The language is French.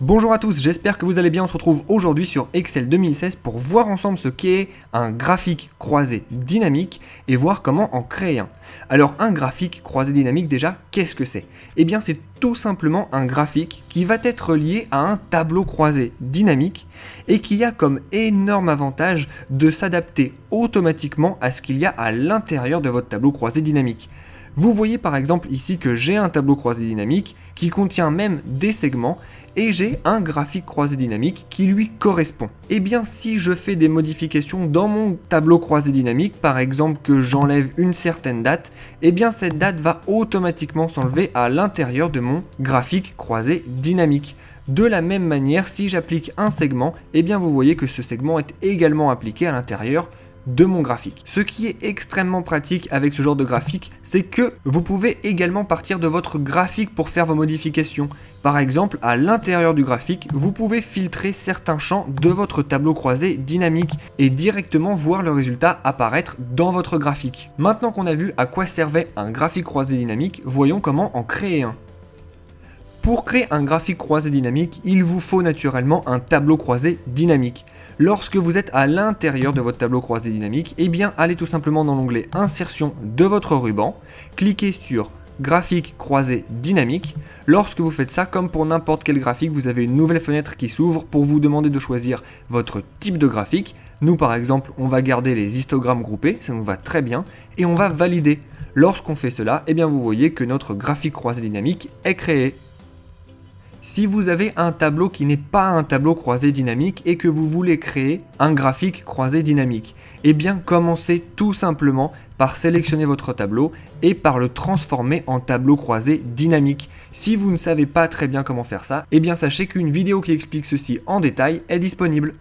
Bonjour à tous, j'espère que vous allez bien. On se retrouve aujourd'hui sur Excel 2016 pour voir ensemble ce qu'est un graphique croisé dynamique et voir comment en créer un. Alors un graphique croisé dynamique déjà, qu'est-ce que c'est? Eh bien c'est tout simplement un graphique qui va être lié à un tableau croisé dynamique et qui a comme énorme avantage de s'adapter automatiquement à ce qu'il y a à l'intérieur de votre tableau croisé dynamique. Vous voyez par exemple ici que j'ai un tableau croisé dynamique qui contient même des segments et j'ai un graphique croisé dynamique qui lui correspond. Et bien si je fais des modifications dans mon tableau croisé dynamique, par exemple que j'enlève une certaine date, et bien cette date va automatiquement s'enlever à l'intérieur de mon graphique croisé dynamique. De la même manière, si j'applique un segment, et bien vous voyez que ce segment est également appliqué à l'intérieur de mon graphique. Ce qui est extrêmement pratique avec ce genre de graphique, c'est que vous pouvez également partir de votre graphique pour faire vos modifications. Par exemple, à l'intérieur du graphique, vous pouvez filtrer certains champs de votre tableau croisé dynamique et directement voir le résultat apparaître dans votre graphique. Maintenant qu'on a vu à quoi servait un graphique croisé dynamique, voyons comment en créer un. Pour créer un graphique croisé dynamique, il vous faut naturellement un tableau croisé dynamique. Lorsque vous êtes à l'intérieur de votre tableau croisé dynamique, eh bien allez tout simplement dans l'onglet Insertion de votre ruban, cliquez sur Graphique croisé dynamique. Lorsque vous faites ça, comme pour n'importe quel graphique, vous avez une nouvelle fenêtre qui s'ouvre pour vous demander de choisir votre type de graphique. Nous par exemple, on va garder les histogrammes groupés, ça nous va très bien, et on va valider. Lorsqu'on fait cela, eh bien vous voyez que notre graphique croisé dynamique est créé. Si vous avez un tableau qui n'est pas un tableau croisé dynamique et que vous voulez créer un graphique croisé dynamique, eh bien commencez tout simplement par sélectionner votre tableau et par le transformer en tableau croisé dynamique. Si vous ne savez pas très bien comment faire ça, eh bien sachez qu'une vidéo qui explique ceci en détail est disponible.